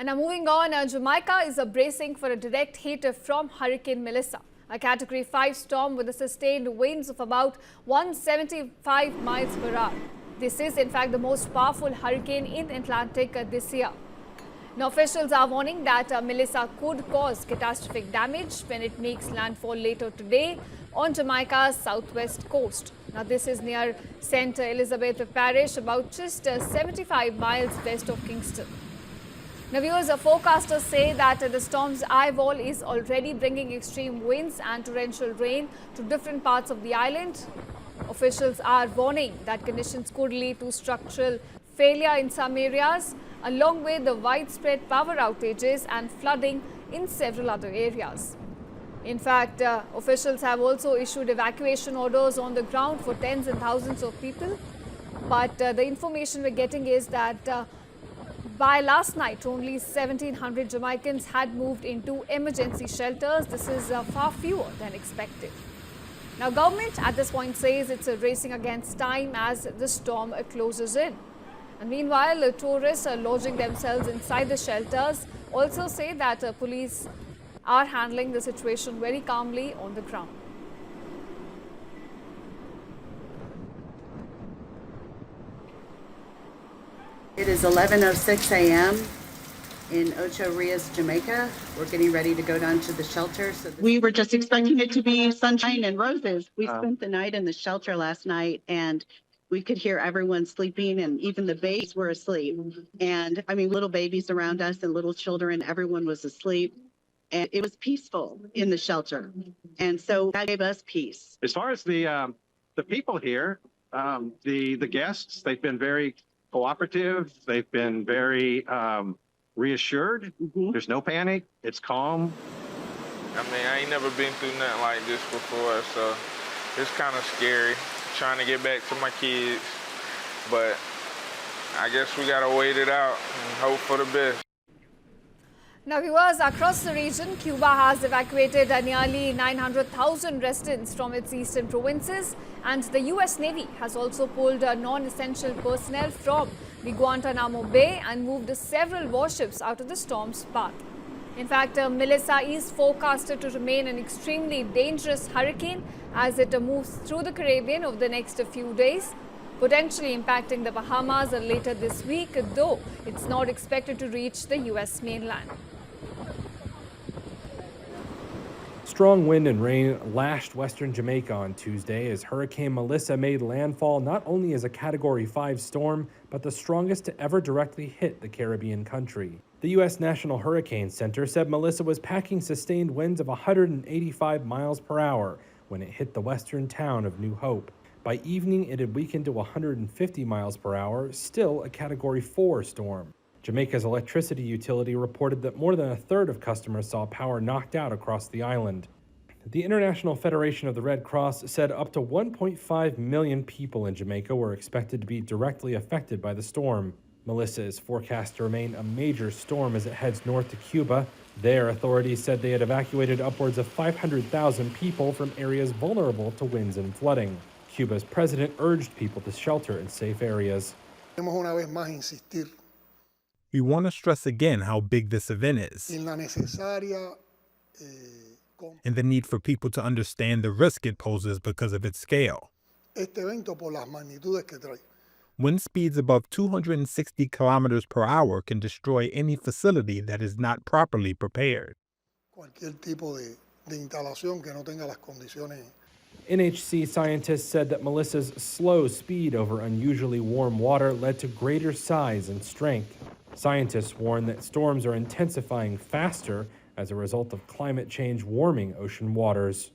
And now moving on, Jamaica is bracing for a direct hit from Hurricane Melissa, a Category 5 storm with a sustained winds of about 175 miles per hour. This is in fact the most powerful hurricane in the Atlantic this year. Now officials are warning that Melissa could cause catastrophic damage when it makes landfall later today on Jamaica's southwest coast. Now this is near St. Elizabeth Parish, about just 75 miles west of Kingston. Now viewers, forecasters say that the storm's eyewall is already bringing extreme winds and torrential rain to different parts of the island. Officials are warning that conditions could lead to structural failure in some areas, along with the widespread power outages and flooding in several other areas. In fact, officials have also issued evacuation orders on the ground for tens and thousands of people. But the information we're getting is that by last night, only 1,700 Jamaicans had moved into emergency shelters. This is far fewer than expected. Now, government at this point says it's racing against time as the storm closes in. And meanwhile, tourists are lodging themselves inside the shelters also say that police are handling the situation very calmly on the ground. It is 11:06 a.m. in Ocho Rios, Jamaica. We're getting ready to go down to the shelter. We were just expecting it to be sunshine and roses. We spent the night in the shelter last night, and we could hear everyone sleeping, and even the babies were asleep. And I mean, little babies around us and little children, everyone was asleep. And it was peaceful in the shelter. And so that gave us peace. As far as the people here, the guests, they've been very cooperative. They've been very reassured. There's no panic. It's calm. I mean, I ain't never been through nothing like this before, so it's kind of scary trying to get back to my kids. But I guess we got to wait it out and hope for the best. Now viewers, across the region, Cuba has evacuated nearly 900,000 residents from its eastern provinces, and the US Navy has also pulled non-essential personnel from the Guantanamo Bay and moved several warships out of the storm's path. In fact, Melissa is forecasted to remain an extremely dangerous hurricane as it moves through the Caribbean over the next few days, potentially impacting the Bahamas later this week, though it's not expected to reach the US mainland. Strong wind and rain lashed western Jamaica on Tuesday as Hurricane Melissa made landfall not only as a Category 5 storm, but the strongest to ever directly hit the Caribbean country. The U.S. National Hurricane Center said Melissa was packing sustained winds of 185 miles per hour when it hit the western town of New Hope. By evening, it had weakened to 150 miles per hour, still a Category 4 storm. Jamaica's electricity utility reported that more than a third of customers saw power knocked out across the island. The International Federation of the Red Cross said up to 1.5 million people in Jamaica were expected to be directly affected by the storm. Melissa is forecast to remain a major storm as it heads north to Cuba. There, authorities said they had evacuated upwards of 500,000 people from areas vulnerable to winds and flooding. Cuba's president urged people to shelter in safe areas. We want to stress again how big this event is and the need for people to understand the risk it poses because of its scale. Wind speeds above 260 kilometers per hour can destroy any facility that is not properly prepared. NHC scientists said that Melissa's slow speed over unusually warm water led to greater size and strength. Scientists warn that storms are intensifying faster as a result of climate change warming ocean waters.